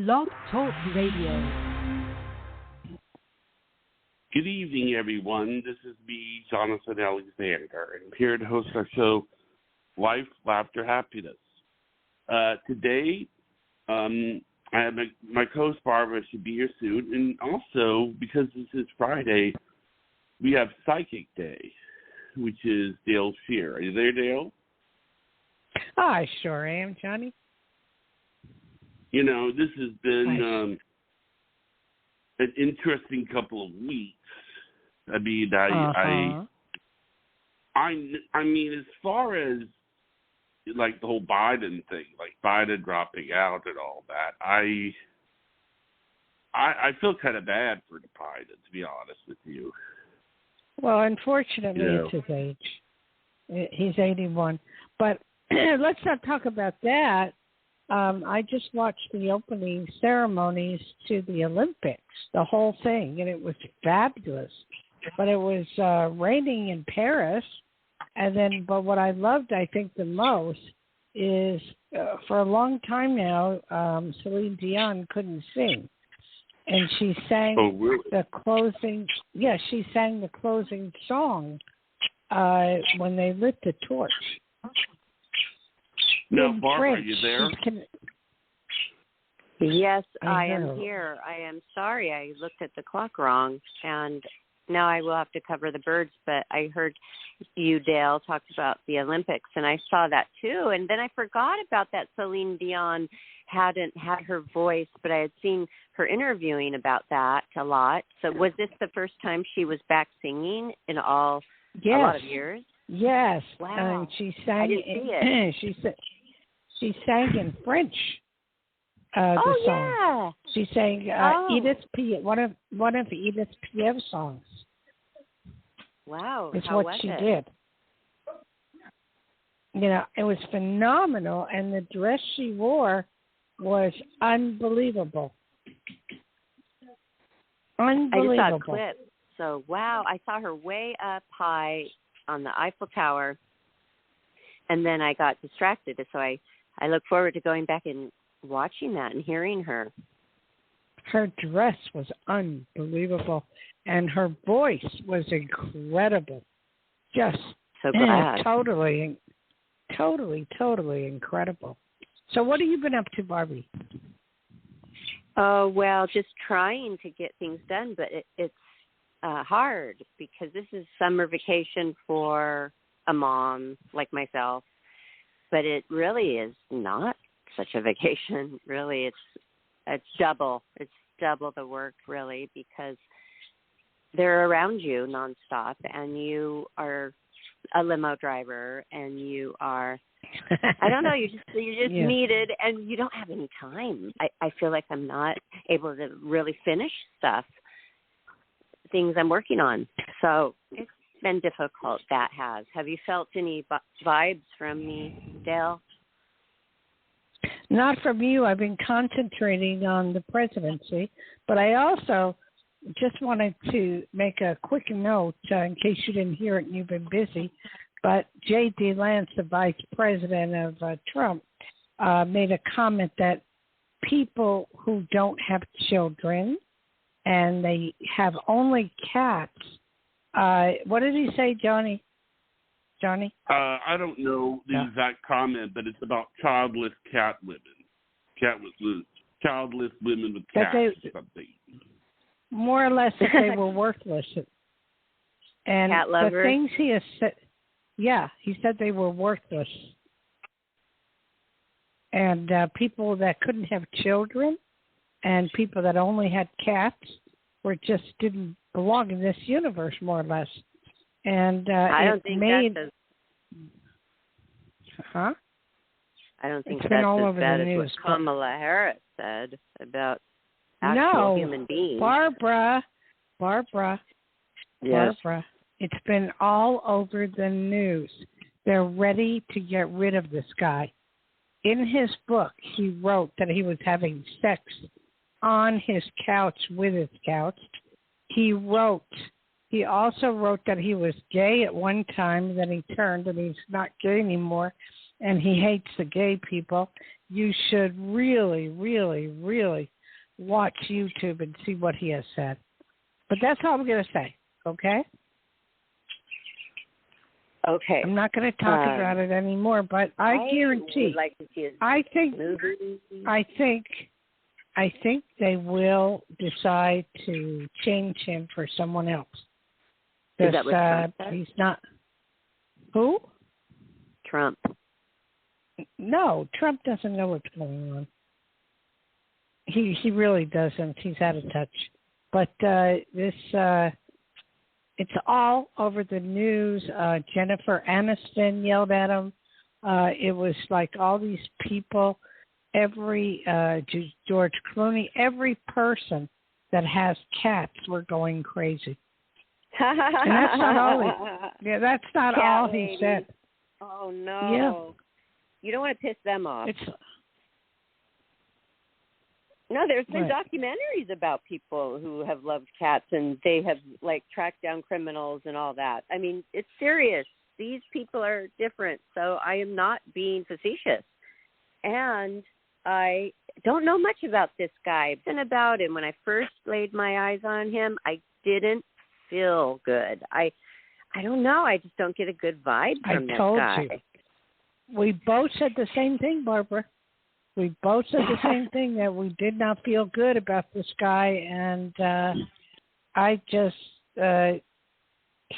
Blog Talk Radio. Good evening, everyone. This is me, Jonathan Alexander, and I'm here to host our show, Life, Laughter, Happiness. Today, I have my co-host Barbara should be here soon, and also, because this is Friday, we have Psychic Day, which is Dayle Schear. Are you there, Dayle? I sure am, Johnny. You know, this has been an interesting couple of weeks. I mean, I mean, as far as like the whole Biden thing, like Biden dropping out and all that, I feel kind of bad for the Biden, to be honest with you. Well, unfortunately, it's his age. He's 81. But let's not talk about that. I just watched the opening ceremonies to the Olympics, the whole thing, and it was fabulous. But it was raining in Paris, but what I loved, I think, the most is for a long time now, Celine Dion couldn't sing, and she sang the closing. Yeah, she sang the closing song when they lit the torch. No, Barbara, are you there? Yes, I am here. I am sorry. I looked at the clock wrong, and now I will have to cover the birds. But I heard you, Dayle, talked about the Olympics, and I saw that too. And then I forgot about that Celine Dion hadn't had her voice, but I had seen her interviewing about that a lot. So was this the first time she was back singing in a lot of years? Yes. Wow. And she sang. I didn't see it. She sang in French. The song. Yeah. She sang Edith Piaf, one of Edith Piaf's songs. Wow. It's How what was she it? did. You know, it was phenomenal, and the dress she wore was unbelievable. Unbelievable. I just saw a clip. So, wow, I saw her way up high on the Eiffel Tower, and then I got distracted. So I look forward to going back and watching that and hearing her. Her dress was unbelievable, and her voice was incredible. Just so glad. Totally incredible. So what have you been up to, Barbie? Oh, well, just trying to get things done, but it's hard because this is summer vacation for a mom like myself, but it really is not such a vacation. Really, it's double the work, really, because they're around you nonstop, and you are a limo driver, and you are I don't know, you're just needed, and you don't have any time. I feel like I'm not able to really finish things I'm working on. So it's been difficult, that has. Have you felt any vibes from me, Dayle? Not from you. I've been concentrating on the presidency, but I also just wanted to make a quick note in case you didn't hear it and you've been busy, but J.D. Vance, the vice president of Trump, made a comment that people who don't have children and they have only cats. What did he say, Johnny? I don't know the exact comment, but it's about childless cat women. Childless women with cats or something. More or less that they were worthless. And cat lovers. The things he has said, he said they were worthless. And people that couldn't have children and people that only had cats didn't belong in this universe, more or less. And I don't think that's I don't think that's as bad as what Kamala Harris said about actual human beings. Barbara. Yes. Barbara, it's been all over the news. They're ready to get rid of this guy. In his book, he wrote that he was having sex on his couch with his couch. He also wrote that he was gay at one time, then he turned and he's not gay anymore. and he hates the gay people, you should really, really, really watch YouTube and see what he has said. But that's all I'm going to say, okay? Okay. I'm not going to talk about it anymore, but I guarantee. Would like to see his I think they will decide to change him for someone else. Is that what Trump said? He's not. Who? Trump. No, Trump doesn't know what's going on. He really doesn't. He's out of touch. But it's all over the news. Jennifer Aniston yelled at him. It was like all these people, every George Clooney, every person that has cats were going crazy. And that's not all. That's not Cat all lady. he said. Oh no! Yeah. You don't want to piss them off. It's No, there's been right. documentaries about people who have loved cats and they have like tracked down criminals and all that. I mean, it's serious. These people are different. So I am not being facetious. And I don't know much about this guy. And about him, when I first laid my eyes on him, I didn't feel good. I don't know. I just don't get a good vibe from this guy. You. We both said the same thing, Barbara. We both said the same thing, that we did not feel good about this guy, and I just,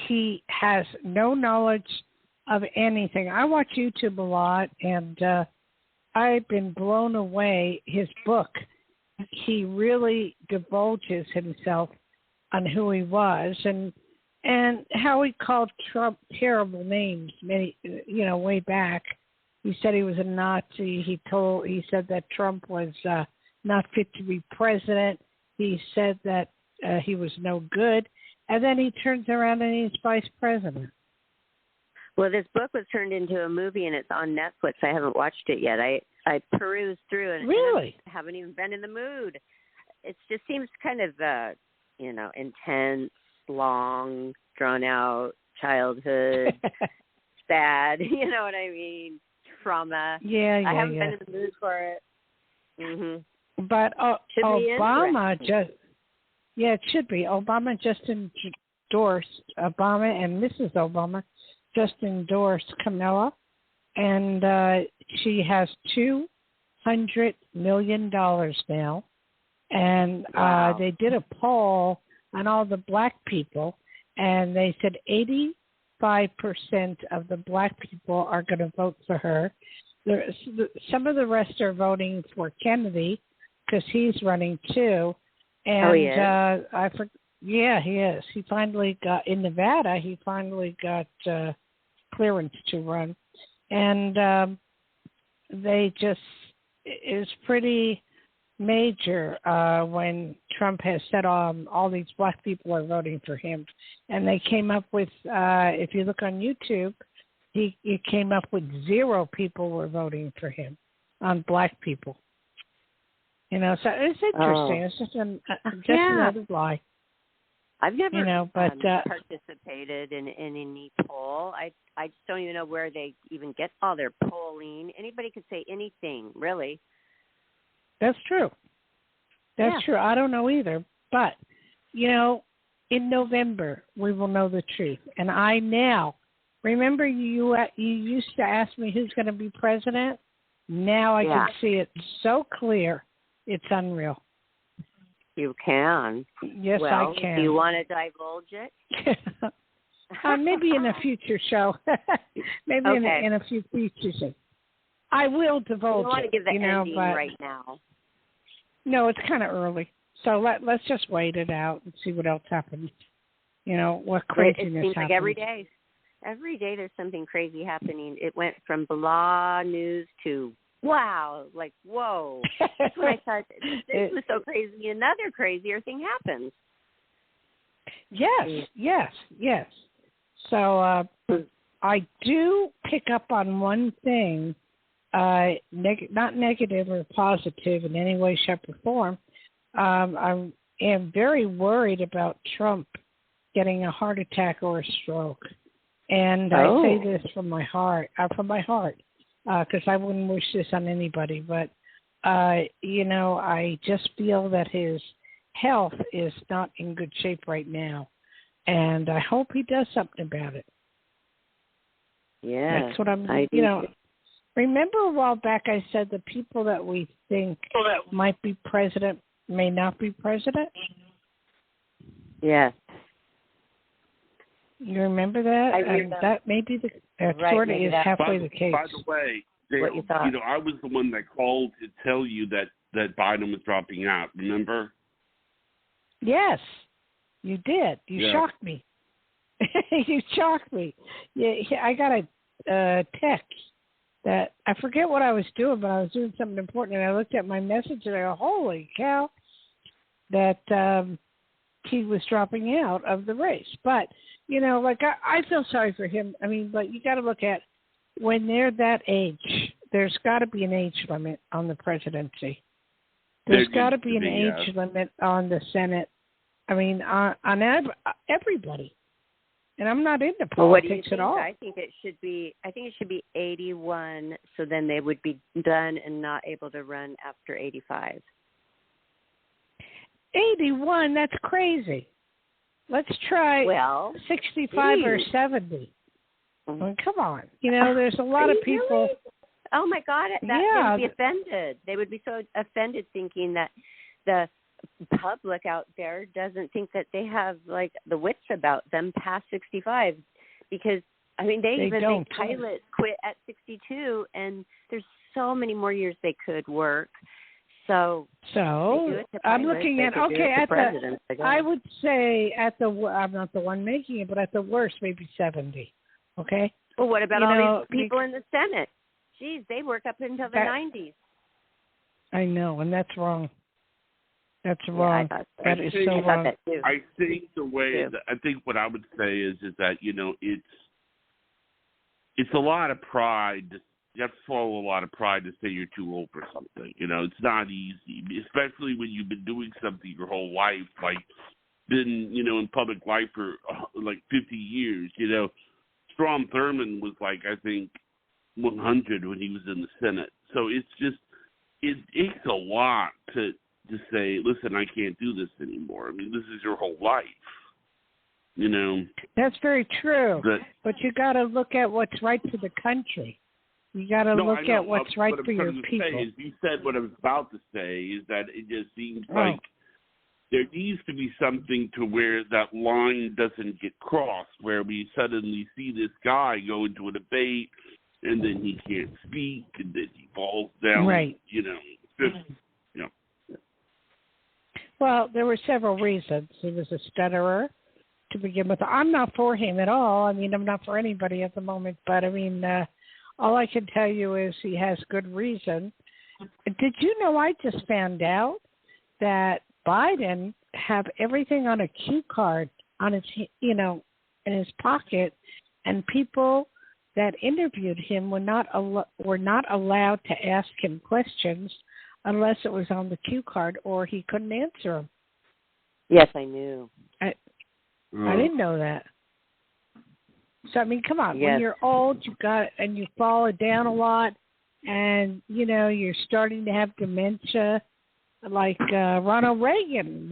he has no knowledge of anything. I watch YouTube a lot, and I've been blown away. His book, he really divulges himself on who he was and how he called Trump terrible names, way back. He said he was a Nazi. He said that Trump was not fit to be president. He said that he was no good. And then he turns around and he's vice president. Well, this book was turned into a movie and it's on Netflix. I haven't watched it yet. I perused through it. Really? And I haven't even been in the mood. It just seems kind of, intense, long, drawn out, childhood, sad. You know what I mean? Trauma. Yeah. I haven't been in the mood for it. Mm-hmm. But Obama it should be. Obama just endorsed, Obama and Mrs. Obama just endorsed Camilla, and she has $200 million now. And wow. They did a poll on all the black people, and they said 85% of the black people are going to vote for her. Some of the rest are voting for Kennedy because he's running too. And he is? Yeah, he is. He finally got in Nevada. He finally got clearance to run, and they just is pretty major when Trump has said all these black people are voting for him, and they came up with if you look on YouTube, he came up with 0 people were voting for him on black people. So it's interesting. Oh. It's just another lie. I've never but participated in any poll. I just don't even know where they even get all their polling. Anybody could say anything, really. That's true. That's true. I don't know either. But, in November, we will know the truth. And I now, remember you used to ask me who's going to be president? Now I can see it so clear. It's unreal. You can. Yes, I can. Do you want to divulge it? Maybe in a future show. Maybe in a few features. I will divulge it. You don't want to give the ending but right now. No, it's kind of early. So let's just wait it out and see what else happens. What craziness It seems happens. like every day. Every day there's something crazy happening. It went from blah news to wow, like, whoa. That's when I thought, this was so crazy. Another crazier thing happens. Yes. So I do pick up on one thing, not negative or positive in any way, shape, or form. I am very worried about Trump getting a heart attack or a stroke. And I say this from my heart. because I wouldn't wish this on anybody. But, I just feel that his health is not in good shape right now. And I hope he does something about it. Yeah. That's what remember a while back I said the people that we think might be president may not be president? Yes. You remember that? That may be sort of is halfway the case. By the way, Dayle, I was the one that called to tell you that Biden was dropping out, remember? Yes, you did. You shocked me. You shocked me. Yeah, I got a text that I forget what I was doing, but I was doing something important, and I looked at my message and I go, holy cow, that he was dropping out of the race. But, I feel sorry for him. I mean, but you got to look at when they're that age, there's got to be an age limit on the presidency. There's got to be an age limit on the Senate. I mean, on everybody. And I'm not into politics at all. I think it should be 81, so then they would be done and not able to run after 85. 81, that's crazy. Let's try 65 or 70. Well, come on. There's a lot of people. Really? Oh, my God. They would be offended. They would be so offended thinking that the public out there doesn't think that they have, the wits about them past 65. Because, I mean, they even think pilots quit at 62, and there's so many more years they could work. So I'm looking at I would say I'm not the one making it, but at the worst maybe 70. Okay. Well, what about all these people in the Senate? Geez, they work up until the 90s. I know, and that's wrong. That's wrong. That is so wrong. I think the way I think what I would say is that it's a lot of pride. You have to swallow a lot of pride to say you're too old for something. It's not easy, especially when you've been doing something your whole life, been, in public life for 50 years. Strom Thurmond was I think 100 when he was in the Senate. So it's just, it takes a lot to say, listen, I can't do this anymore. I mean, this is your whole life. That's very true. But you got to look at what's right for the country. You got to look at what's right for your people. You said what I was about to say is that it just seems like there needs to be something to where that line doesn't get crossed, where we suddenly see this guy go into a debate and then he can't speak and then he falls down. Right. Well, there were several reasons. He was a stutterer to begin with. I'm not for him at all. I mean, I'm not for anybody at the moment, but I mean, all I can tell you is he has good reason. Did you know I just found out that Biden have everything on a cue card on his, in his pocket, and people that interviewed him were not allowed to ask him questions unless it was on the cue card or he couldn't answer them. Yes, I knew. I didn't know that. So, I mean, come on. Yes. When you're old, and you fall down a lot, and, you're starting to have dementia, like Ronald Reagan.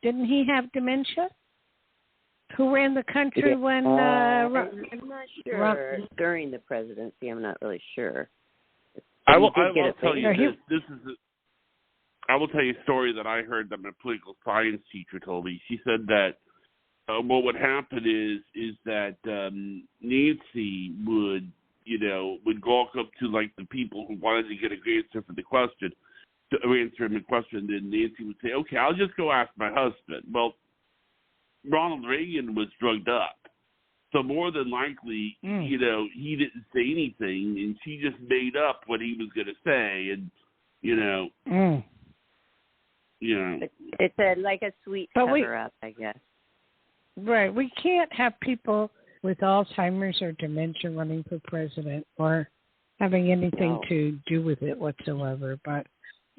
Didn't he have dementia? Who ran the country when... I'm not sure. During the presidency, I'm not really sure. I will tell you this is I will tell you a story that I heard that my political science teacher told me. She said that what would happen is that Nancy would gawk up to the people who wanted to get an answer for the question, to answer him a question. Then Nancy would say, "Okay, I'll just go ask my husband." Well, Ronald Reagan was drugged up, so more than likely, he didn't say anything, and she just made up what he was going to say, and It's a sweet cover-up, I guess. Right. We can't have people with Alzheimer's or dementia running for president or having anything to do with it whatsoever. But,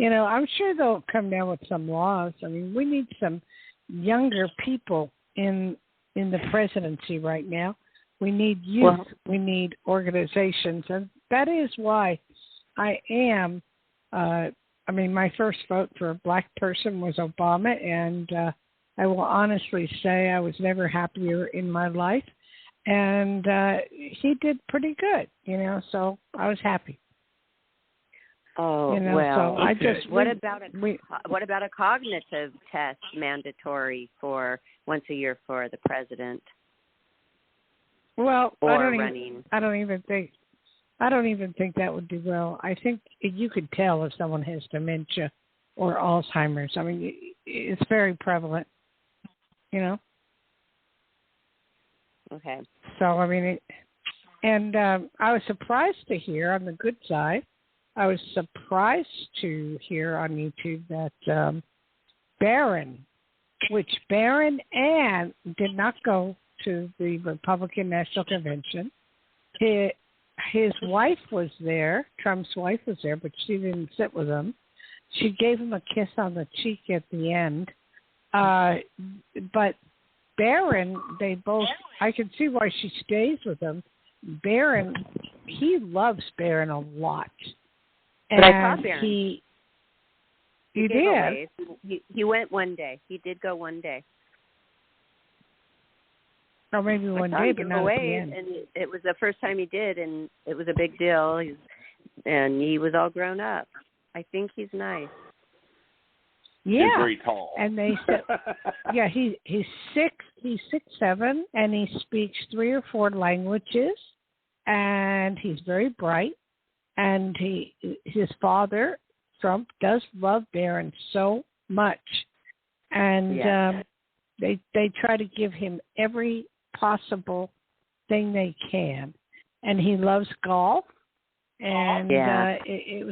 I'm sure they'll come down with some laws. I mean, we need some younger people in the presidency right now. We need youth. We need organizations. And that is why I am. My first vote for a black person was Obama, and I will honestly say I was never happier in my life. And he did pretty good, so I was happy. Oh, well, so okay. What about a cognitive test mandatory for once a year for the president? Well, or running. I don't even think that would do well. I think you could tell if someone has dementia or Alzheimer's. I mean, it's very prevalent, Okay. So, I mean, I was surprised to hear on the good side, I was surprised to hear on YouTube that Barron and did not go to the Republican National Convention. His wife was there, Trump's wife was there, but she didn't sit with him. She gave him a kiss on the cheek at the end. But Barron, I can see why she stays with him. Barron, he loves Barron a lot. But I saw Barron. He did. He went one day. He did go one day. Or maybe one day, but not at the end. And it was the first time he did, and it was a big deal. And he was all grown up. I think he's nice. Yeah, he's very tall. And they said, yeah, he's 6'7", and he speaks 3 or 4 languages, and he's very bright. And his father, Trump, does love Barron so much, and they try to give him every possible thing they can, and he loves golf, and it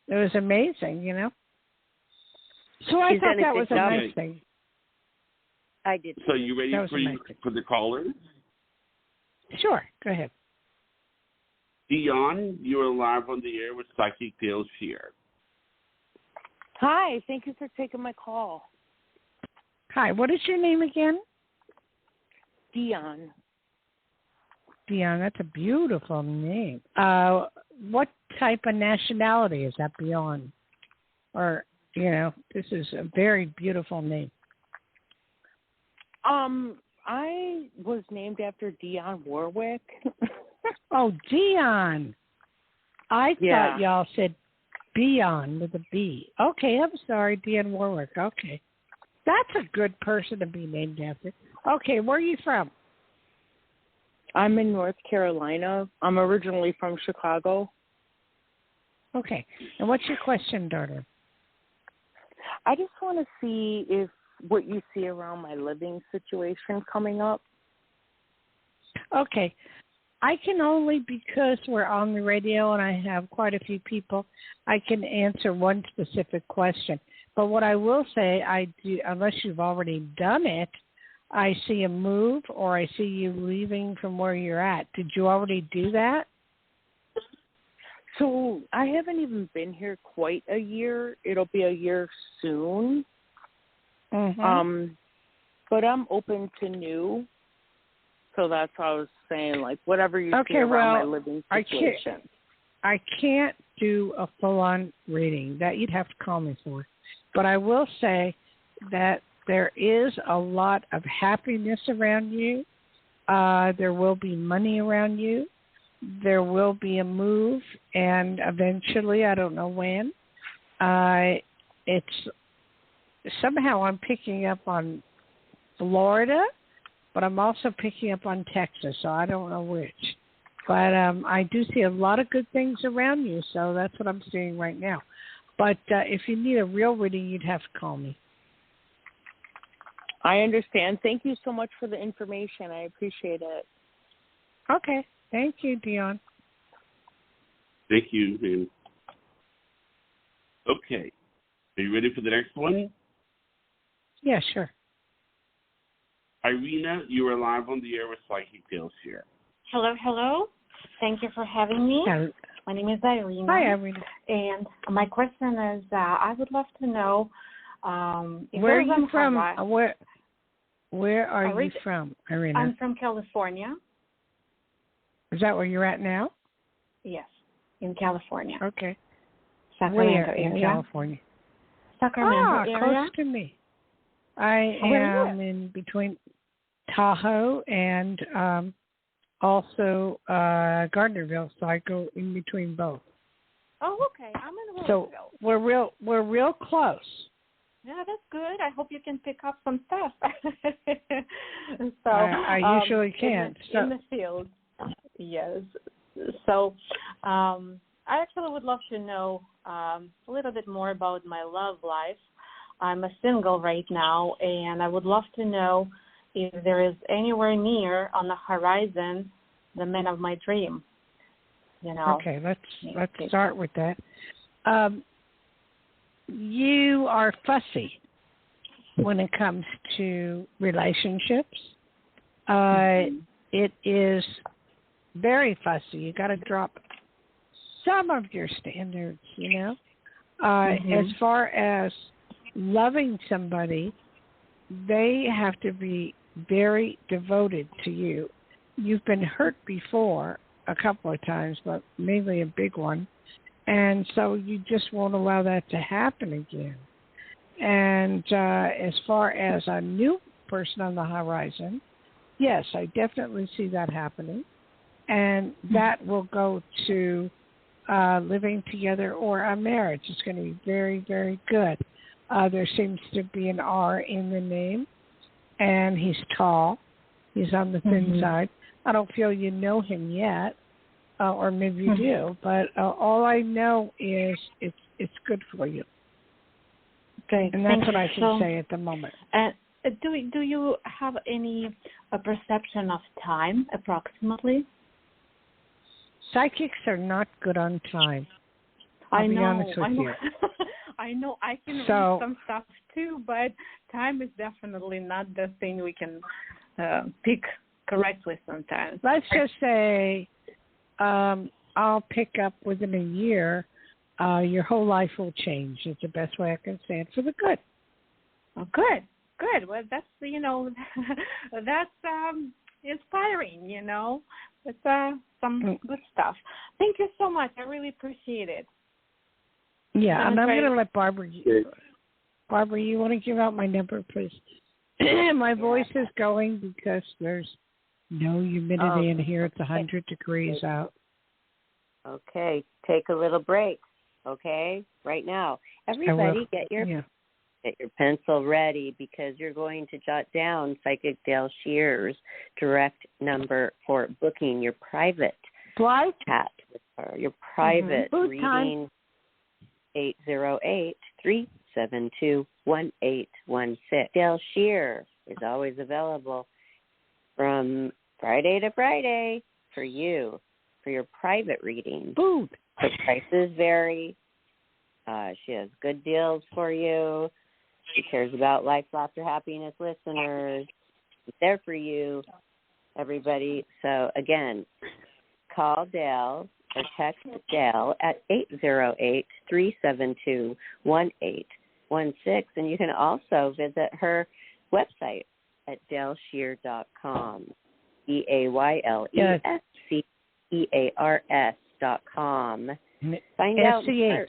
was amazing, So I thought that was a nice thing. I did. So you ready for the callers? Sure, go ahead. Dion, you're live on the air with Psychic Dayle Schear. Hi, thank you for taking my call. Hi, what is your name again? Dion. Dion, that's a beautiful name. What type of nationality is that beyond? Or, this is a very beautiful name. I was named after Dionne Warwick. Oh, Dion. I thought y'all said Beyond with a B. Okay, I'm sorry, Dionne Warwick. Okay. That's a good person to be named after. Okay, where are you from? I'm in North Carolina. I'm originally from Chicago. Okay. And what's your question, daughter? I just want to see if what you see around my living situation coming up. Okay. I can only, because we're on the radio and I have quite a few people, I can answer one specific question. But what I will say, I do, unless you've already done it, I see a move or I see you leaving from where you're at. Did you already do that? So I haven't even been here quite a year. It'll be a year soon. Mm-hmm. But I'm open to new. So that's how I was saying, like, whatever you see around my living situation. I can't do a full-on reading. That you'd have to call me for. But I will say that there is a lot of happiness around you. There will be money around you. There will be a move, and eventually, I don't know when, it's somehow I'm picking up on Florida, but I'm also picking up on Texas, so I don't know which. But I do see a lot of good things around you, so that's what I'm seeing right now. But if you need a real reading, you'd have to call me. I understand. Thank you so much for the information. I appreciate it. Okay. Thank you, Dion. Thank you, man. Okay. Are you ready for the next one? Yeah, sure. Irina, you are live on the air with Psychic Dayle Schear. Hello. Thank you for having me. Hello. My name is Irina. Hi, Irina. And my question is, I would love to know where are you from? Where are you from, Irina? I'm from California. Is that where you're at now? Yes. in California. Okay. Sacramento Where area. in California? Sacramento area. Close to me. I am in between Tahoe and also Gardnerville, so I go in between both. Oh, okay. I'm in So Louisville. we're real close. Yeah, that's good. I hope you can pick up some stuff. So I usually can. In the field. Yes. So I actually would love to know a little bit more about my love life. I'm a single right now, and I would love to know if there is anywhere near on the horizon the man of my dream. You know. Okay, let's start with that. You are fussy when it comes to relationships. It is very fussy. You got to drop some of your standards, you know. As far as loving somebody, they have to be very devoted to you. You've been hurt before a couple of times, but mainly a big one. And so you just won't allow that to happen again. And as far as a new person on the horizon, yes, I definitely see that happening. And that will go to living together or a marriage. It's going to be very, very good. There seems to be an R in the name, and he's tall. He's on the thin side. I don't feel you know him yet, or maybe you do, but all I know is it's good for you. Okay, and that's what I can say at the moment. Do you have any perception of time, approximately? Psychics are not good on time. I'll be honest with you. I know I can read some stuff too, but time is definitely not the thing we can pick correctly sometimes. Let's just say I'll pick up within a year. Your whole life will change. It's the best way I can say it, for the good. Oh, good. Well, that's, that's inspiring, It's some good stuff. Thank you so much. I really appreciate it. Yeah, and I'm going to let Barbara. Barbara, you want to give out my number, please? My voice is going because there's no humidity in here. It's 100 degrees out. Okay, take a little break. Okay, right now, everybody, get your pencil ready, because you're going to jot down Psychic Dayle Schear's direct number for booking your private chat with her, your private reading. 808-372-1816. Dayle Schear is always available from Friday to Friday for you, for your private reading. Boom. The prices vary. She has good deals for you. She cares about life, laughter, happiness listeners. She's there for you, everybody. So, again, call Dayle or text Dayle at 808-372-1816. And you can also visit her website at DayleSchear.com. DayleSchears.com. Find out. SCHEAR.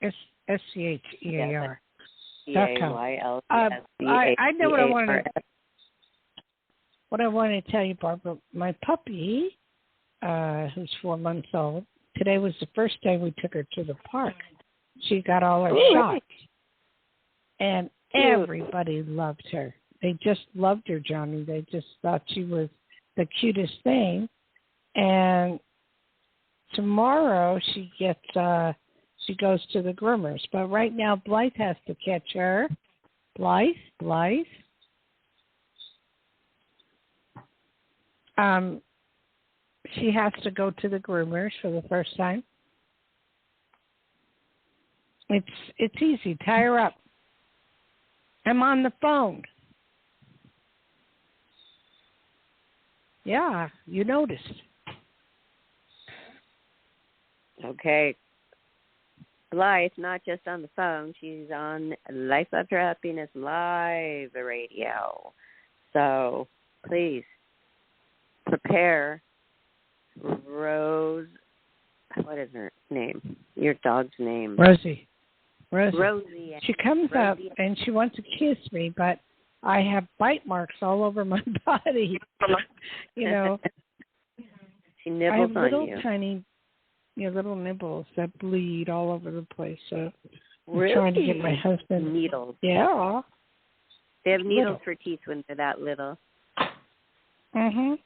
DayleSchear. I know what I wanted. What I wanted to tell you, Barbara, my puppy, who's 4 months old, today was the first day we took her to the park. She got all her shots, and everybody loved her. They just loved her, Johnny. They just thought she was the cutest thing. And tomorrow she goes to the groomers. But right now Blythe has to catch her. Blythe. She has to go to the groomers for the first time. It's easy. Tie her up. I'm on the phone. Yeah, you noticed. Okay. Blythe, not just on the phone. She's on Life After Happiness Live Radio. So please prepare rose what is her name? Your dog's name? Rosie. Rosie. She comes up and she wants to kiss me, but I have bite marks all over my body. You know. She nibbles I have little on you. tiny, little nibbles that bleed all over the place. So really? I'm trying to get my husband needles. Yeah. They have needles for teeth when they're that little. Mhm.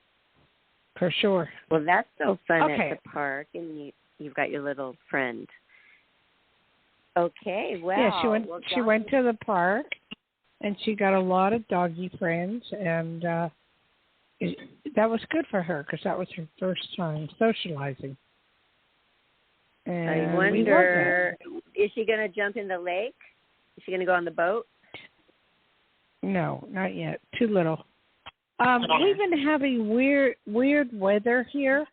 For sure. Well, that's so fun at the park, and you've got your little friend. Okay, well. Yeah, she went to the park, and she got a lot of doggy friends, and that was good for her because that was her first time socializing. And I wonder, is she going to jump in the lake? Is she going to go on the boat? No, not yet. Too little. We've been having weird weather here.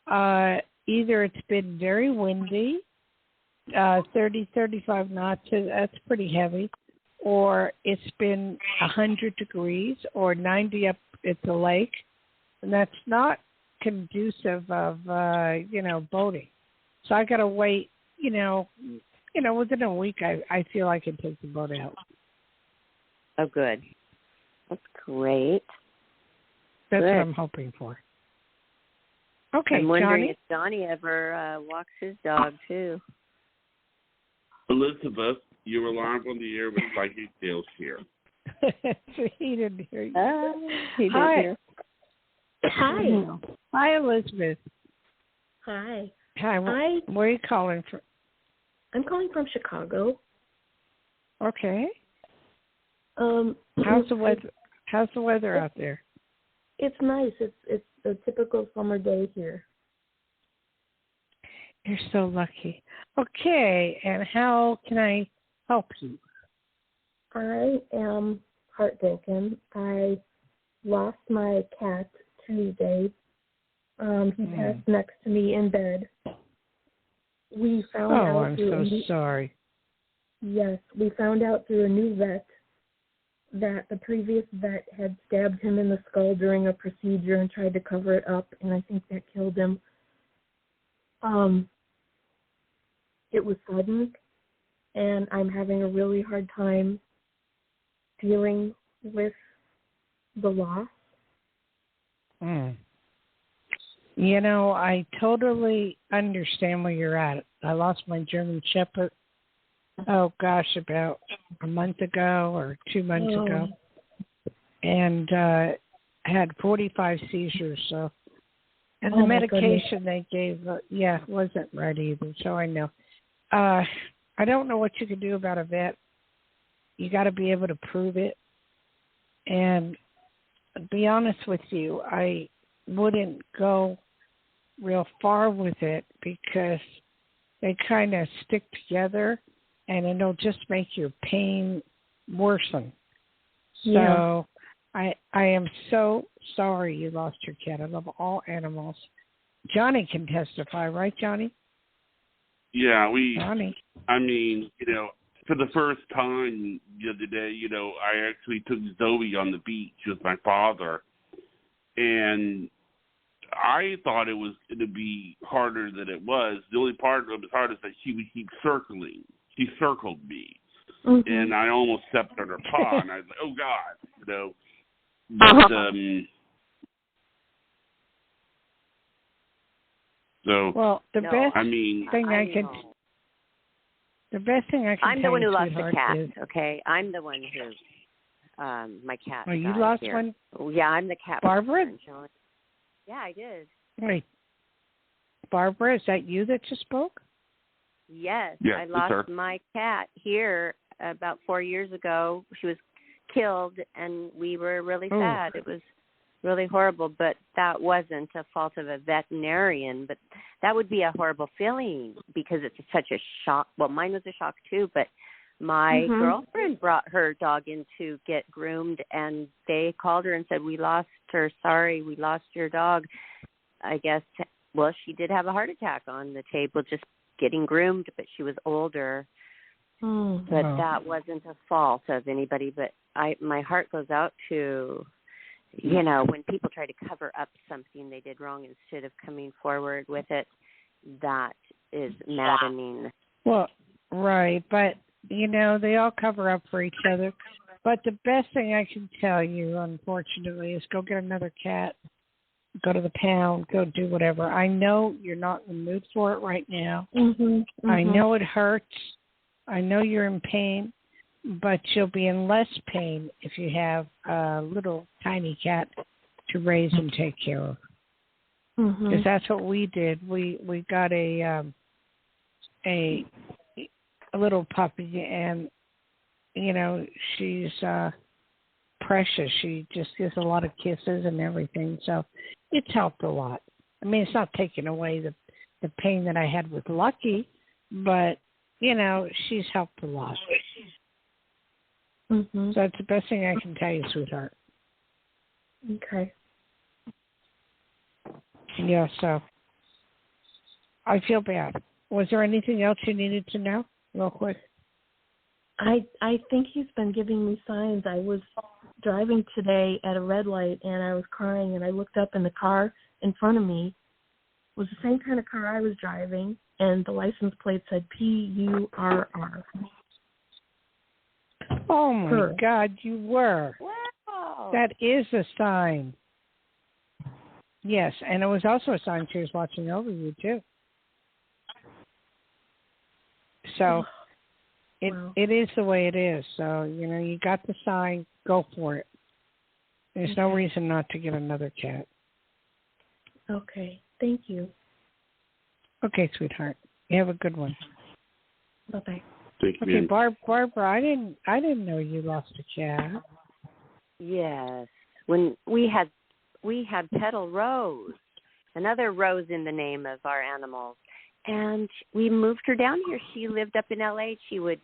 Either it's been very windy, 30, 35 knots, that's pretty heavy, or it's been 100 degrees or 90 up at the lake, and that's not conducive of, boating. So I got to wait, within a week I feel I can take the boat out. Oh, good. That's great. That's what I'm hoping for. Okay, I'm wondering Johnny? if Johnny ever walks his dog, too. Elizabeth, you were live on the air with Psychic Dayle Schear. He didn't hear you. He didn't hear. Hi. Hi, Elizabeth. Hi. Hi. Where are you calling from? I'm calling from Chicago. Okay. How's the weather out there? It's nice. It's a typical summer day here. You're so lucky. Okay, and how can I help you? I am heartbroken. I lost my cat Tuesday. He passed next to me in bed. We found out. Oh, I'm so sorry. Yes, we found out through a new vet that the previous vet had stabbed him in the skull during a procedure and tried to cover it up, and I think that killed him. It was sudden, and I'm having a really hard time dealing with the loss. I totally understand where you're at. I lost my German Shepherd, about a month ago or 2 months ago, and had 45 seizures. So, and the medication they gave, wasn't right either. So I know. I don't know what you can do about a vet. You got to be able to prove it. And to be honest with you, I wouldn't go real far with it because they kind of stick together and it'll just make your pain worsen. So I am so sorry you lost your cat. I love all animals. Johnny can testify, right, Johnny? Yeah, Johnny. I mean, for the first time the other day, I actually took Zoe on the beach with my father, and I thought it was going to be harder than it was. The only part of it was hard is that she would keep circling. She circled me, and I almost stepped on her paw, and I was like, oh, God, But, so, well, the best thing I can I'm the one who lost the cat, okay? I'm the one who, my cat Oh, you died lost here. one? Oh, yeah, I'm the cat. Barbara? Yeah, I did. Wait. Barbara, is that you that just spoke? Yes, yeah, I lost my cat here about 4 years ago. She was killed, and we were really sad. It was really horrible, but that wasn't a fault of a veterinarian. But that would be a horrible feeling because it's such a shock. Well, mine was a shock too, but my girlfriend brought her dog in to get groomed, and they called her and said, we lost her. Sorry, we lost your dog. I guess, well, she did have a heart attack on the table just getting groomed, but she was older. But that wasn't a fault of anybody. But my heart goes out to, when people try to cover up something they did wrong instead of coming forward with it. that is maddening. Well, right, but, they all cover up for each other. But the best thing I can tell you, unfortunately, is go get another cat, go to the pound, go do whatever. I know you're not in the mood for it right now. I know it hurts. I know you're in pain, but you'll be in less pain if you have a little tiny cat to raise and take care of. Because that's what we did. We got a little puppy, and she's precious. She just gives a lot of kisses and everything, so it's helped a lot. I mean, it's not taking away the pain that I had with Lucky, but she's helped a lot. So that's the best thing I can tell you, sweetheart. Okay. Yeah, so I feel bad. Was there anything else you needed to know, real quick? I think he's been giving me signs. I was driving today at a red light, and I was crying, and I looked up, in the car in front of me was the same kind of car I was driving, and the license plate said PURR. Oh, my God, you were. Wow. That is a sign. Yes, and it was also a sign she was watching over you, too. So it is the way it is. So, you got the sign, go for it. There's no reason not to get another cat. Okay, thank you. Okay, sweetheart. You have a good one. Bye-bye. Okay, Barbara, I didn't know you lost a cat. Yes. When we had Petal Rose, another Rose in the name of our animals. And we moved her down here. She lived up in L.A. She would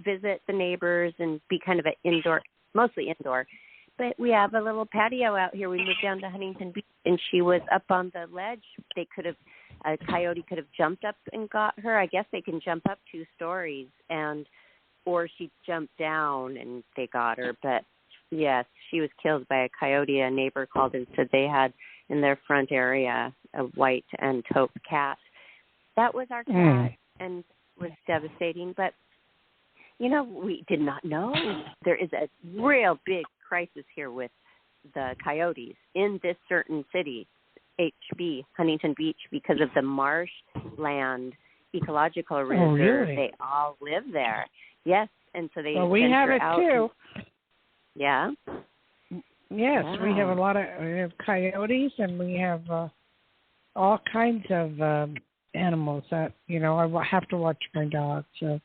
visit the neighbors and be kind of an indoor, mostly indoor. But we have a little patio out here. We moved down to Huntington Beach, and she was up on the ledge. A coyote could have jumped up and got her. I guess they can jump up 2 stories, or she jumped down and they got her. But yes, she was killed by a coyote. A neighbor called and said they had in their front area a white and taupe cat. That was our cat, and was devastating. But, we did not know. There is a real big crisis here with the coyotes in this certain city, HB, Huntington Beach, because of the marshland ecological reserve. Oh, really? They all live there. Yes, and so they we have it, too. Yeah? Yes, wow. We have coyotes, and we have all kinds of animals that, I have to watch my dog, so,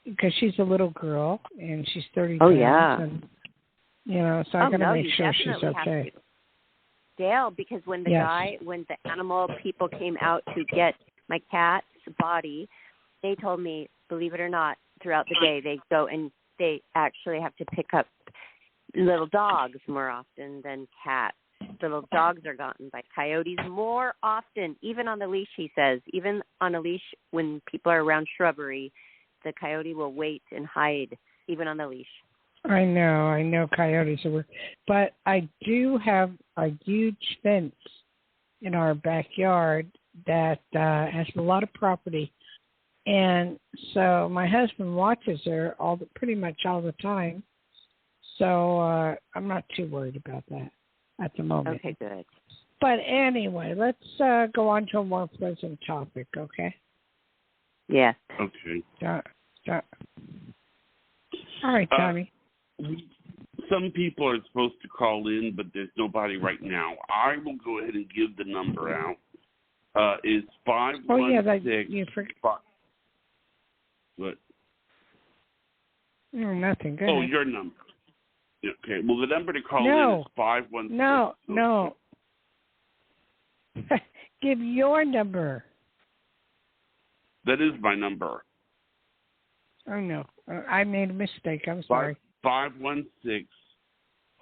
because she's a little girl, and she's 30 pounds. Yeah. And, so I got to make sure she's okay. Dayle, because when the animal people came out to get my cat's body, they told me, believe it or not, throughout the day, they go and they actually have to pick up little dogs more often than cats. Little dogs are gotten by coyotes more often, even on the leash, he says. Even on a leash, when people are around shrubbery, the coyote will wait and hide, even on the leash. I know coyotes are weird. But I do have a huge fence in our backyard that has a lot of property. And so my husband watches her pretty much all the time. So I'm not too worried about that at the moment. Okay, good. But anyway, let's go on to a more pleasant topic, okay? Yeah. Okay. All right, Tommy. Some people are supposed to call in, but there's nobody right now. I will go ahead and give the number out. It's 516. Oh, yeah, you forgot. What? Nothing. Go ahead. Your number. Okay. Well, the number to call in is 516. No. Give your number. That is my number. Oh, no. I made a mistake. I'm sorry.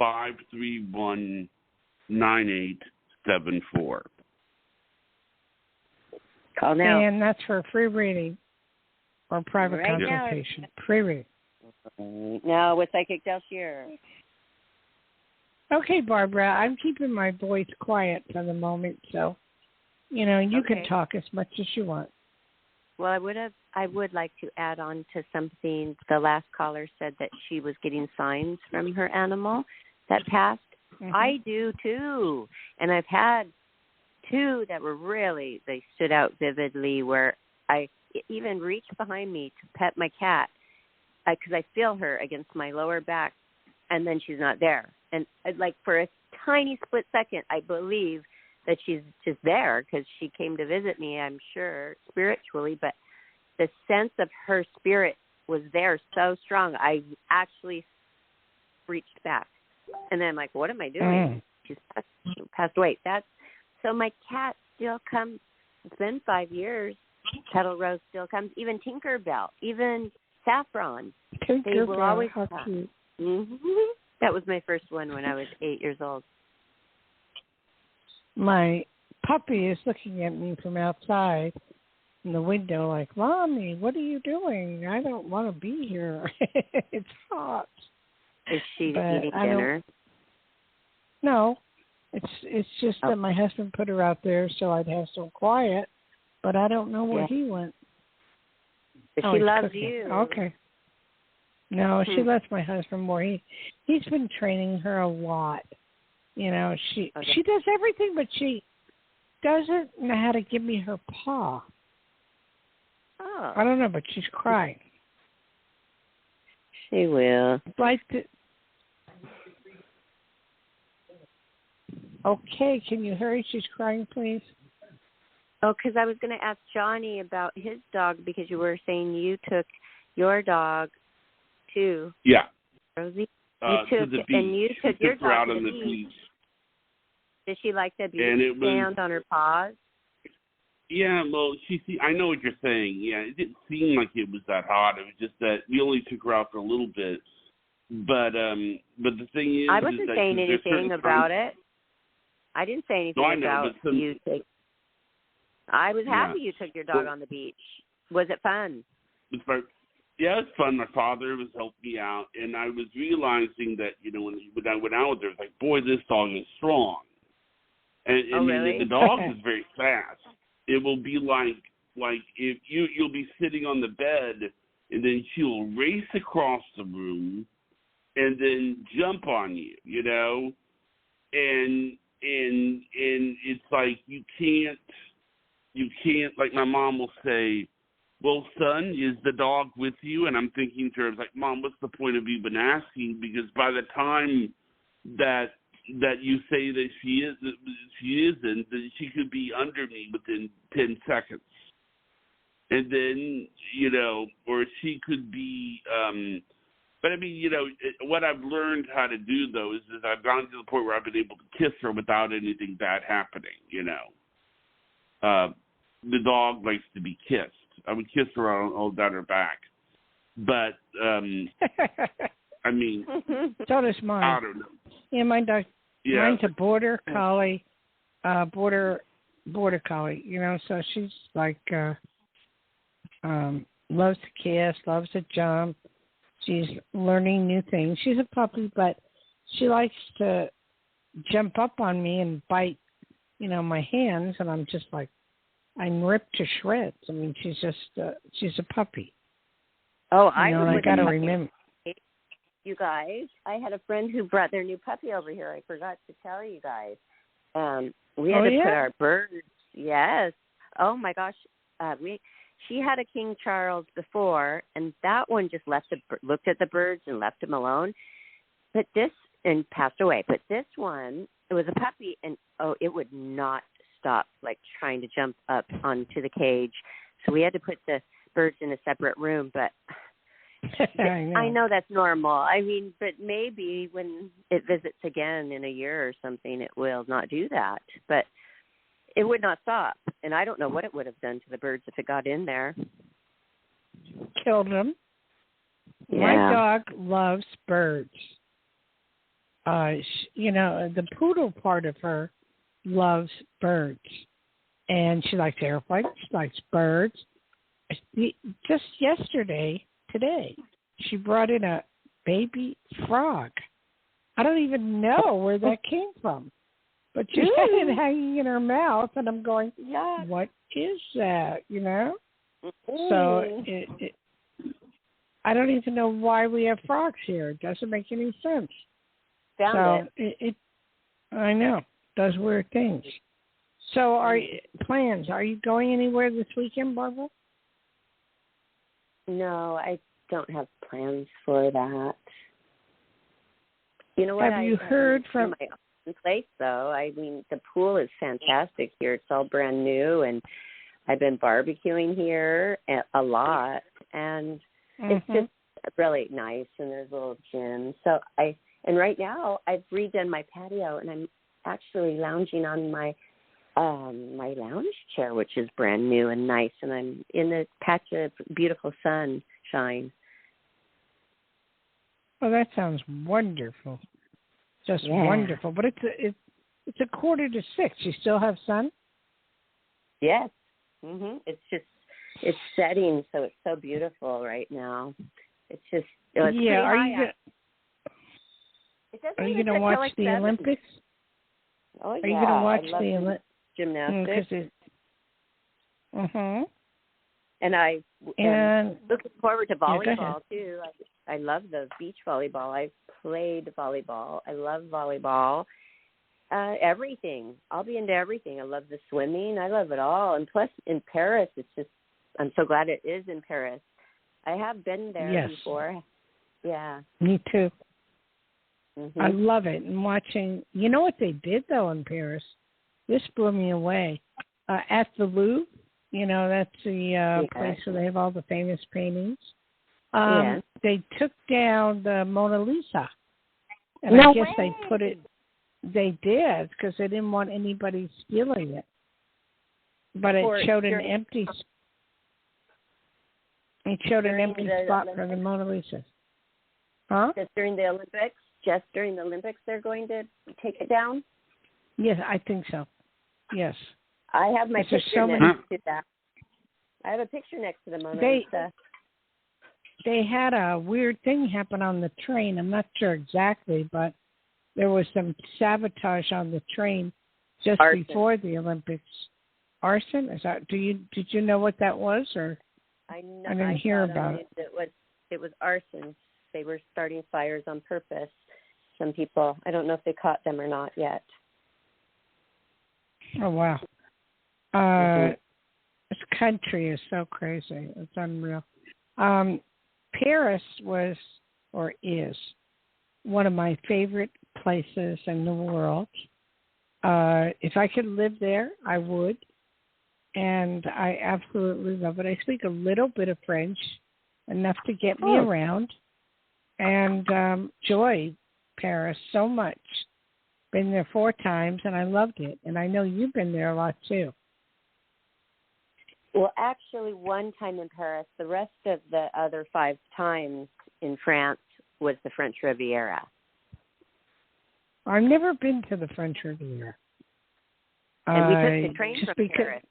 516-531-9874. Call now. And that's for a free reading or private consultation. Free reading. No, with Psychic Dayle Schear. Okay, Barbara, I'm keeping my voice quiet for the moment, so You can talk as much as you want. Well, I would like to add on to something. The last caller said that she was getting signs from her animal that passed. Mm-hmm. I do too. And I've had 2 that were they stood out vividly, where I even reached behind me to pet my cat because I feel her against my lower back, and then she's not there. And like for a tiny split second, I believe that she's just there because she came to visit me, I'm sure, spiritually, but the sense of her spirit was there so strong, I actually reached back. And then I'm like, what am I doing? She's passed away. So my cat still comes. It's been 5 years. Petal Rose still comes. Even Tinkerbell, even Saffron. They will always come. Mm-hmm. That was my first one when I was 8 years old. My puppy is looking at me from outside in the window like, Mommy, what are you doing? I don't want to be here. It's hot. Is she eating dinner? No. It's just that my husband put her out there so I'd have some quiet, but I don't know where he went. But she loves cooking. You. Okay. No, she lets my husband more. He's been training her a lot. She does everything, but she doesn't know how to give me her paw. Oh. I don't know, but she's crying. She will. Okay, can you hurry? She's crying, please. Oh, because I was going to ask Johnny about his dog because you were saying you took your dog to. Yeah. Rosie. To the beach. And you took your dog out to on the beach. Did she like the beach stand on her paws? Yeah, well, I know what you're saying. Yeah, it didn't seem like it was that hot. It was just that we only took her out for a little bit. But the thing is, I wasn't saying anything about it. I didn't say anything about you take. I was happy you took your dog on the beach. Was it fun? Yeah, it's fun. My father was helping me out, and I was realizing that when I went out with her, it's like, boy, this dog is strong. And really? The dog is very fast. It will be like if you'll be sitting on the bed, and then she'll race across the room, and then jump on you, and it's like you can't, like my mom will say, well, son, is the dog with you? And I'm thinking to her, like, Mom, what's the point of you been asking? Because by the time that you say that she isn't, then she could be under me within 10 seconds. And then, or she could be, but I mean, what I've learned how to do, though, is I've gone to the point where I've been able to kiss her without anything bad happening, The dog likes to be kissed. I would kiss her all down her back. But, I mean. So does mine. I don't know. Yeah, mine does. Yeah. Mine's a border collie, border collie, so she's like, loves to kiss, loves to jump. She's learning new things. She's a puppy, but she likes to jump up on me and bite, my hands, and I'm just like, I'm ripped to shreds. I mean, she's a puppy. Oh, I got to remember. You guys, I had a friend who brought their new puppy over here. I forgot to tell you guys. We had to put our birds. Yes. Oh my gosh. She had a King Charles before, and that one just looked at the birds and left them alone. And passed away. But this one, it was a puppy, and it would not stop, like trying to jump up onto the cage. So we had to put the birds in a separate room. But I know that's normal. I mean, but maybe when it visits again in a year or something, it will not do that. But it would not stop. And I don't know what it would have done to the birds if it got in there. Killed them. Yeah. My dog loves birds. The poodle part of her loves birds. And she likes airplanes. She likes birds. Just today, she brought in a baby frog. I don't even know where that came from. but she had it hanging in her mouth, and I'm going, what is that, you know? So I don't even know why we have frogs here. It doesn't make any sense. Found it. I know. Does weird things. So are you going anywhere this weekend, Barbara? No, I don't have plans for that. You know what? Have you heard from my own place, though? I mean, the pool is fantastic here. It's all brand new, and I've been barbecuing here a lot, and it's just really nice. And there's a little gym. And right now I've redone my patio, and I'm actually lounging on my lounge chair, which is brand new and nice, and I'm in a patch of beautiful sunshine. Oh, that sounds wonderful. Just wonderful. But it's 5:45. You still have sun? Yes. It's setting, so it's so beautiful right now. It's just it's Are you going to watch the Olympics? Oh, yeah. Are you going to watch the Olympics? Gymnastics. And I am looking forward to volleyball, too. I love the beach volleyball. I've played volleyball. I love volleyball. Everything. I'll be into everything. I love the swimming. I love it all. And plus, in Paris, it's just, I'm so glad it is in Paris. I have been there before. Yeah. Me too. I love it. And watching, you know what they did, though, in Paris? This blew me away. At the Louvre, you know, that's the place where they have all the famous paintings. They took down the Mona Lisa. And I guess they put it, they did, because they didn't want anybody stealing it. But it showed an empty spot for the Mona Lisa. Huh? Just during the Olympics? Just during the Olympics they're going to take it down? Yes, I think so. Yes. I have my picture next to that. I have a picture next to the Mona Lisa. They had a weird thing happen on the train. I'm not sure exactly, but there was some sabotage on the train just before the Olympics. Arson? Is that? Did you know what that was, or? I didn't hear about it. It was arson. They were starting fires on purpose. Some people. I don't know if they caught them or not yet. Oh wow. This country is so crazy. It's unreal. Paris was or is one of my favorite places in the world. If I could live there, I would. And I absolutely love it. I speak a little bit of French, enough to get me around. And enjoy Paris so much. Been there 4 times, and I loved it. And I know you've been there a lot, too. Well, actually, 1 time in Paris. The rest of the other 5 times in France was the French Riviera. I've never been to the French Riviera. And we took the train from Paris.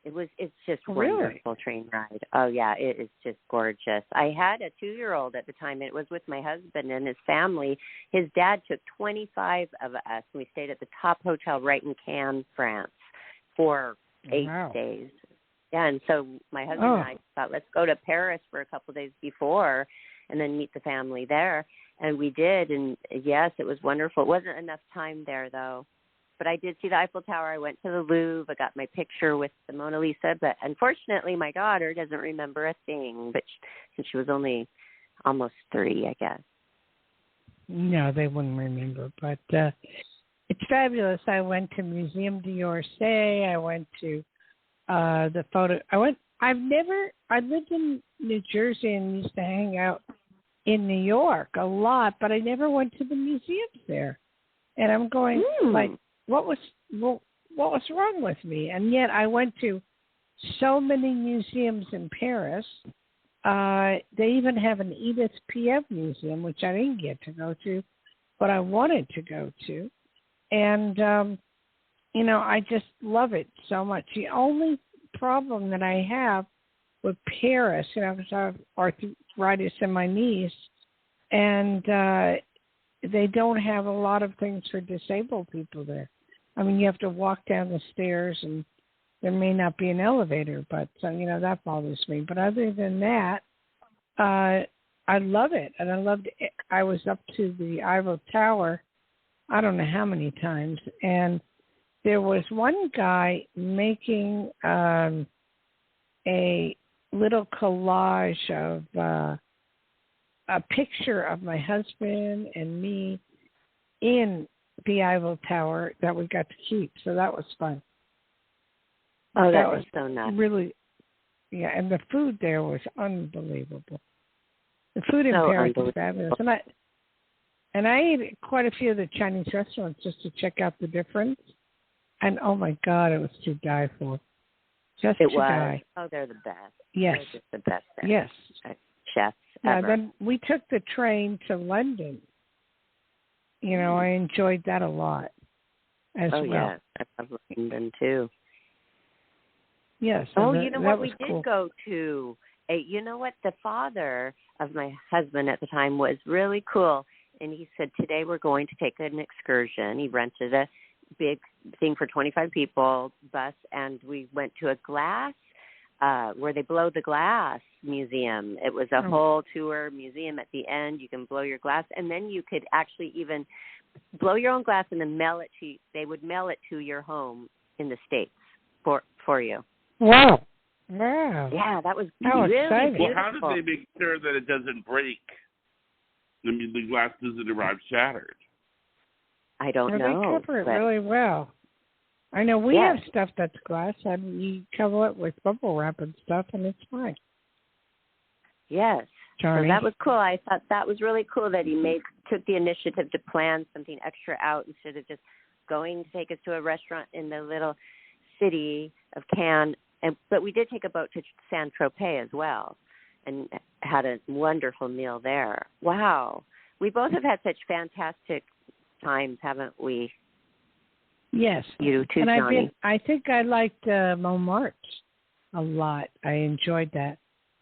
It's just a wonderful train ride. Oh, yeah, it is just gorgeous. I had a 2-year-old at the time, and it was with my husband and his family. His dad took 25 of us, and we stayed at the top hotel right in Cannes, France, for 8 days. Yeah, and so my husband and I thought, let's go to Paris for a couple of days before and then meet the family there. And we did, and yes, it was wonderful. It wasn't enough time there, though. But I did see the Eiffel Tower. I went to the Louvre. I got my picture with the Mona Lisa. But unfortunately, my daughter doesn't remember a thing. But since she was only almost 3, I guess. No, they wouldn't remember. But it's fabulous. I went to Museum d'Orsay. I went to the photo. I lived in New Jersey and used to hang out in New York a lot. But I never went to the museums there. And I'm going like, what was wrong with me? And yet I went to so many museums in Paris. They even have an Edith Piaf museum, which I didn't get to go to, but I wanted to go to. And, I just love it so much. The only problem that I have with Paris, because I have arthritis in my knees, and they don't have a lot of things for disabled people there. I mean, you have to walk down the stairs, and there may not be an elevator, but, that bothers me. But other than that, I love it. And I was up to the Eiffel Tower, I don't know how many times, and there was one guy making a little collage of a picture of my husband and me in the Eiffel Tower that we got to keep. So that was fun. Oh, that was so nice. Really, yeah, and the food there was unbelievable. The food in Paris is fabulous. And I ate at quite a few of the Chinese restaurants just to check out the difference. And, oh, my God, it was to die for. Just it to was. die. Oh, they're the best. Yes. They're just the best. Yes. Chefs ever. Then we took the train to London. I enjoyed that a lot as well. Oh, yeah. I love London, too. Yes. You know what? We cool. did go to. You know what? The father of my husband at the time was really cool. And he said, today we're going to take an excursion. He rented a big thing for 25 people, bus, and we went to a glass, where they blow the glass museum. It was a whole tour museum. At the end, you can blow your glass, and then you could actually even blow your own glass and then mail it to, they would mail it to your home in the States for you. Wow. Wow. Yeah, that was really exciting. Well, how did they make sure that it doesn't break? I mean, the glass doesn't arrive shattered. I don't know. They cover it really well. I know we have stuff that's glass, and you cover it with bubble wrap and stuff, and it's fine. Yes. Johnny. So that was cool. I thought that was really cool that he took the initiative to plan something extra out instead of just going to take us to a restaurant in the little city of Cannes. But we did take a boat to Saint-Tropez as well and had a wonderful meal there. Wow. We both have had such fantastic times, haven't we? Yes. You too, and Johnny. I think I liked Montmartre a lot. I enjoyed that.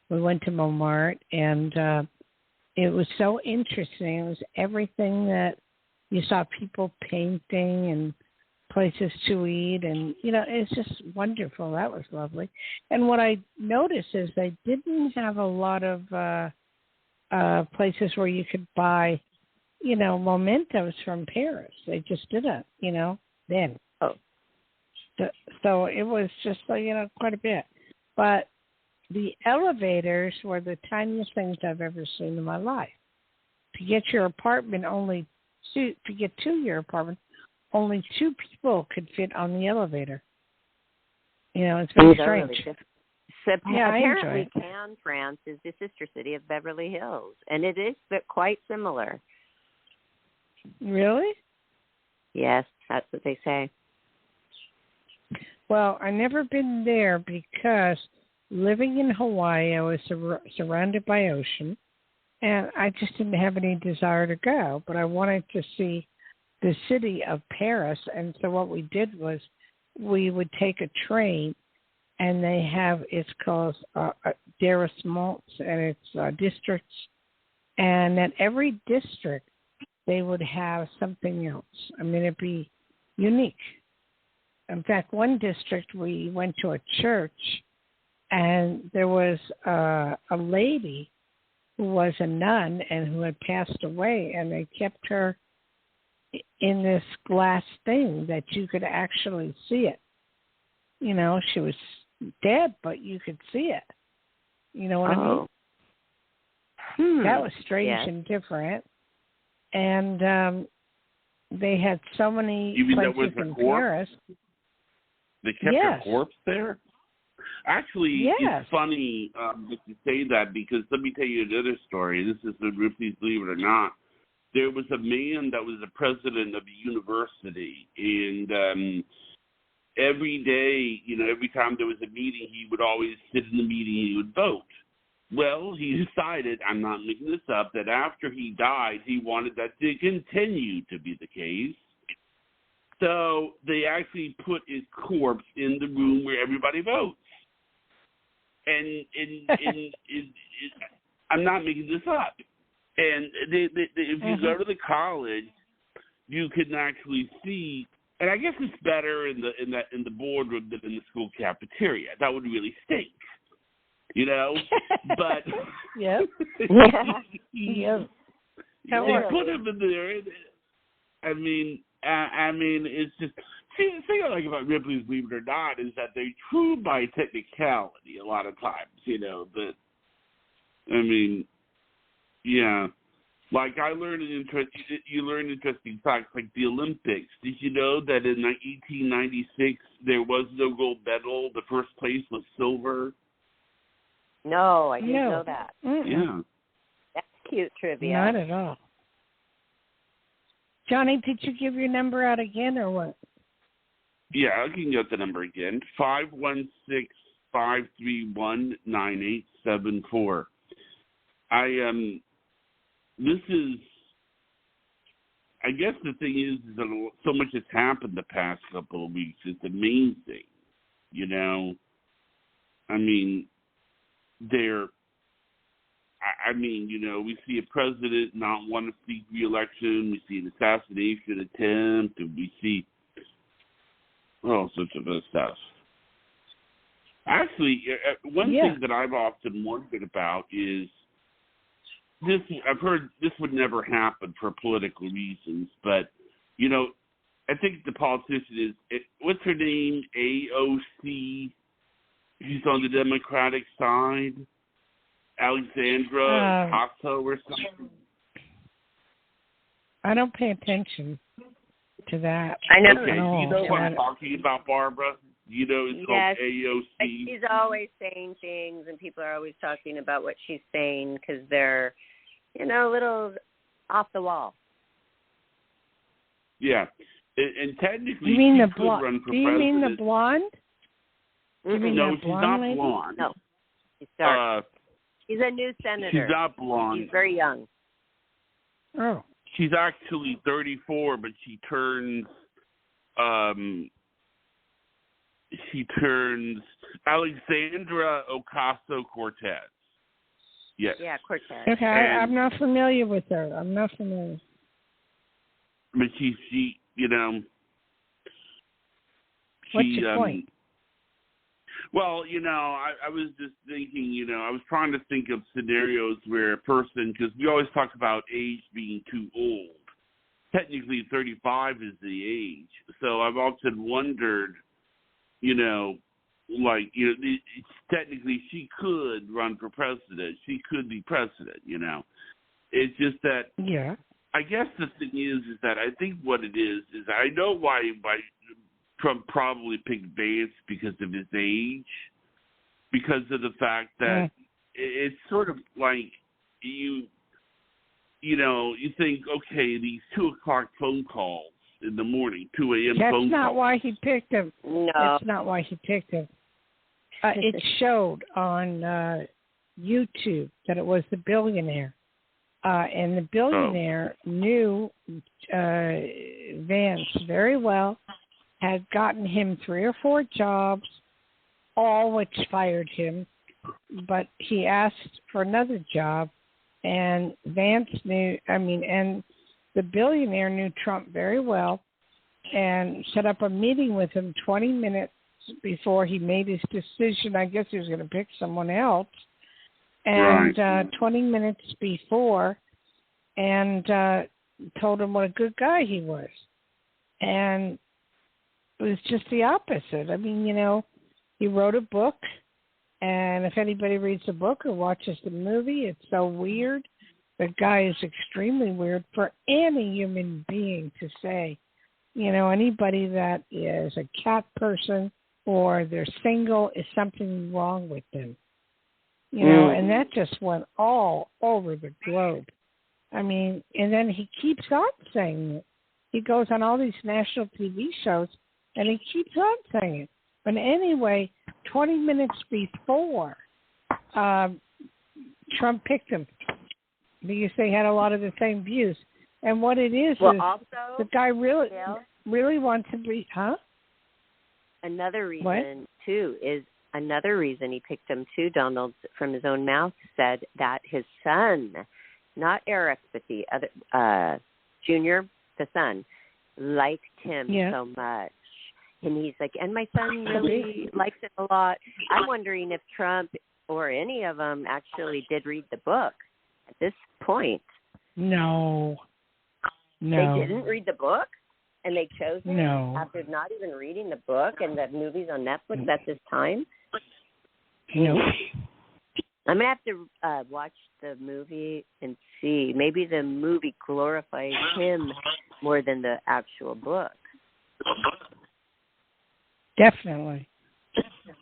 We went to Montmartre, and it was so interesting. It was everything that you saw, people painting and places to eat, and, it's just wonderful. That was lovely. And what I noticed is they didn't have a lot of places where you could buy, mementos from Paris. They just didn't, then. Oh. So it was just, quite a bit. But the elevators were the tiniest things I've ever seen in my life. To get your apartment to get to your apartment, only 2 people could fit on the elevator. It's very strange. Really apparently, I Cannes, France, is the sister city of Beverly Hills, and it is quite similar. Really? Yes, that's what they say. Well, I've never been there because living in Hawaii, I was surrounded by ocean, and I just didn't have any desire to go, but I wanted to see the city of Paris, and so what we did was we would take a train, and it's called arrondissements, and it's districts, and at every district they would have something else. I mean, it'd be unique. In fact, one district we went to a church, and there was a lady who was a nun and who had passed away, and they kept her in this glass thing that you could actually see it. She was dead, but you could see it. You know what I mean? That was strange and different. And they had so many places in Paris. They kept her corpse there? Actually, it's funny that you say that, because let me tell you another story. This is please believe it or not. There was a man that was the president of a university, and every day, every time there was a meeting, he would always sit in the meeting and he would vote. Well, he decided, I'm not making this up, that after he died, he wanted that to continue to be the case. So they actually put his corpse in the room where everybody votes. And I'm not making this up. And if you go to the college, you can actually see And I guess it's better in the boardroom than in the school cafeteria. That would really stink, But yeah. They put him in there. I mean, it's just the thing I like about Ripley's Believe It or Not is that they're true by technicality a lot of times, But I mean, yeah. Like I learned you learn interesting facts like the Olympics. Did you know that in 1896 there was no gold medal? The first place was silver. No, I didn't know that. Mm-mm. Yeah. That's cute trivia. Not at all. Johnny, did you give your number out again or what? Yeah, I can get the number again. 516-531-9874. I guess the thing is that so much has happened the past couple of weeks. It's amazing, I mean, we see a president not want to seek re-election. We see an assassination attempt, and we see all sorts of other stuff. Actually, one thing that I've often wondered about is this. I've heard this would never happen for political reasons, but I think the politician is what's her name? AOC. She's on the Democratic side. Alexandra Ocasio or something. I don't pay attention to that. I know. Okay, do you know what I'm talking about, Barbara? It's called AOC. She's always saying things, and people are always talking about what she's saying because they're, a little off the wall. Yeah, and technically, you mean she the could run for president. Do you mean the blonde? No, she's not blonde. No, she's dark. She's a new senator. She's not blonde. She's very young. Oh. She's actually 34, but she turns Alexandra Ocasio-Cortez. Yes. Yeah, Cortez. Okay, I'm not familiar with her. But she What's your point? Well, I was just thinking, I was trying to think of scenarios where a person, because we always talk about age being too old. Technically, 35 is the age. So I've often wondered, technically she could run for president. She could be president, It's just that, I guess the thing is that I think what it is I know why Trump probably picked Vance because of his age, because of the fact that it's sort of like you think, okay, these 2:00 phone calls in the morning, 2 a.m. phone calls. That's not why he picked him. No. That's not why he picked him. It showed on YouTube that it was the billionaire. And the billionaire knew Vance very well, had gotten him 3 or 4 jobs, all which fired him, but he asked for another job, and Vance and the billionaire knew Trump very well and set up a meeting with him 20 minutes before he made his decision. I guess he was going to pick someone else. And 20 minutes before, and told him what a good guy he was. And it was just the opposite. I mean, he wrote a book, and if anybody reads the book or watches the movie, it's so weird. The guy is extremely weird for any human being to say. Anybody that is a cat person or they're single is something wrong with them. And that just went all over the globe. I mean, and then he keeps on saying it. He goes on all these national TV shows, and he keeps on saying it. But anyway, 20 minutes before, Trump picked him because they had a lot of the same views. And what it is also, the guy really wants to be, Another reason, too, is another reason he picked him, too, Donald, from his own mouth, said that his son, not Eric, but the other, Junior, the son, liked him so much. And he's like, and my son really likes it a lot. I'm wondering if Trump or any of them actually did read the book at this point. No. They didn't read the book? And they chose it after No. not even reading the book and the movies on Netflix at this time? No. I'm going to have to watch the movie and see. Maybe the movie glorifies him more than the actual book. Definitely.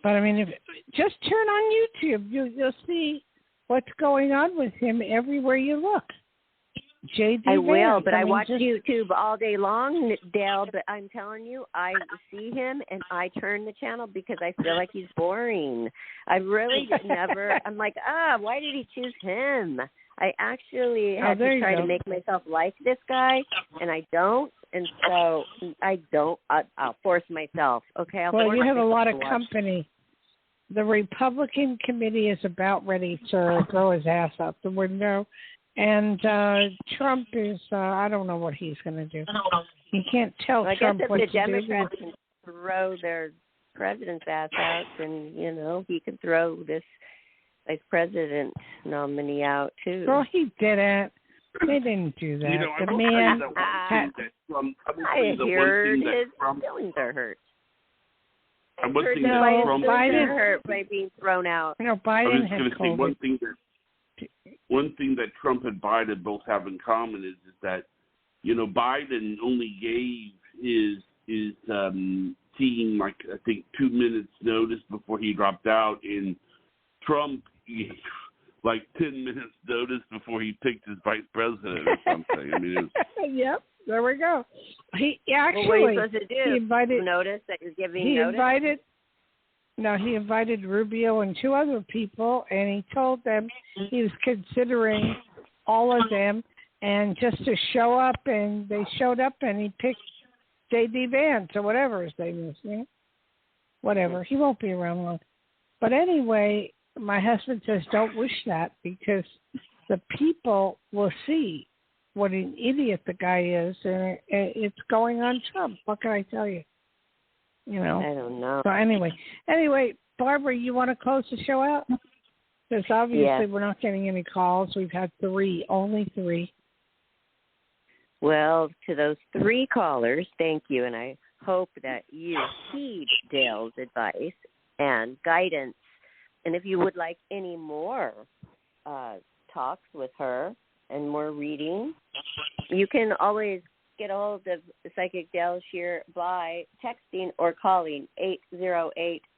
But, I mean, just turn on YouTube. You'll see what's going on with him everywhere you look. J.D. I will, but I watch just... YouTube all day long, Dayle, but I'm telling you, I see him and I turn the channel because I feel like he's boring. I really never, I'm like, why did he choose him? I actually had to try to make myself like this guy, and I don't, and so I'll force myself, okay? Well, you have a lot of company. The Republican committee is about ready to throw his ass out the window. And Trump is, I don't know what he's going to do. You can't tell Trump what to do. I guess if the Democrats can throw their president's ass out, then, he can throw this vice president nominee out, too. Well, he didn't. They didn't do that. The man I heard his feelings are hurt. Biden hurt by being thrown out. No, Biden had COVID. One thing that Trump and Biden both have in common is that, Biden only gave his team, like, I think 2 minutes notice before he dropped out, and Trump gave, like, 10 minutes notice before he picked his vice president or something. I mean, it was... Yep, there we go. He actually, what are you supposed to do? He invited, notice that you're giving notice? He invited Rubio and 2 other people, and he told them he was considering all of them, and just to show up, and they showed up, and he picked J.D. Vance or whatever his name is. Whatever. He won't be around long. But anyway, my husband says don't wish that, because the people will see what an idiot the guy is, and it's going on Trump. What can I tell you? I don't know. So anyway, Barbara, you want to close the show out? Because obviously we're not getting any calls. We've had 3, only 3. Well, to those 3 callers, thank you, and I hope that you heed Dayle's advice and guidance. And if you would like any more talks with her and more reading, you can always get a hold of the Psychic Dayle Schear by texting or calling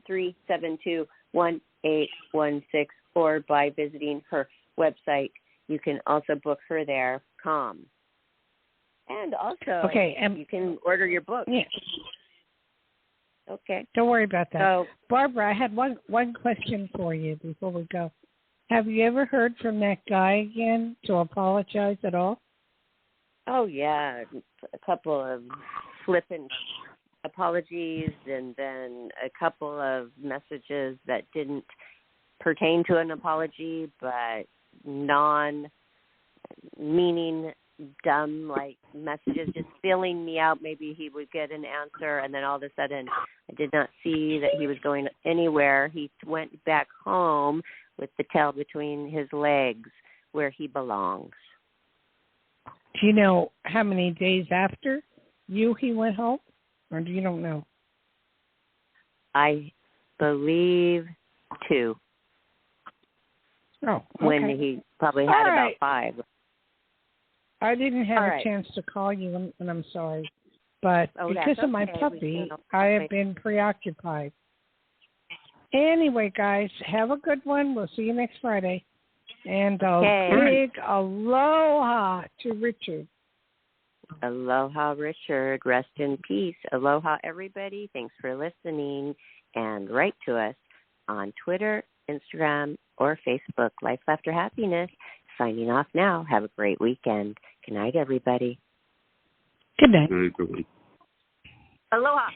808-372-1816 or by visiting her website. You can also book her there, And also, you can order your book. Yeah. Okay. Don't worry about that. So, Barbara, I had one question for you before we go. Have you ever heard from that guy again to apologize at all? Oh, yeah. A couple of flippant apologies and then a couple of messages that didn't pertain to an apology, but non-meaning, dumb, like messages just filling me out. Maybe he would get an answer, and then all of a sudden I did not see that he was going anywhere. He went back home with the tail between his legs where he belongs. Do you know how many days after he went home? Or you don't know? I believe 2. Oh, okay. When he probably had about 5. I didn't have a chance to call you, and I'm sorry. But because of my puppy, I have been preoccupied. Anyway, guys, have a good one. We'll see you next Friday. And a big aloha to Richard. Aloha, Richard. Rest in peace. Aloha, everybody. Thanks for listening. And write to us on Twitter, Instagram, or Facebook. Life After Happiness. Signing off now. Have a great weekend. Good night, everybody. Good night. Good night. Aloha.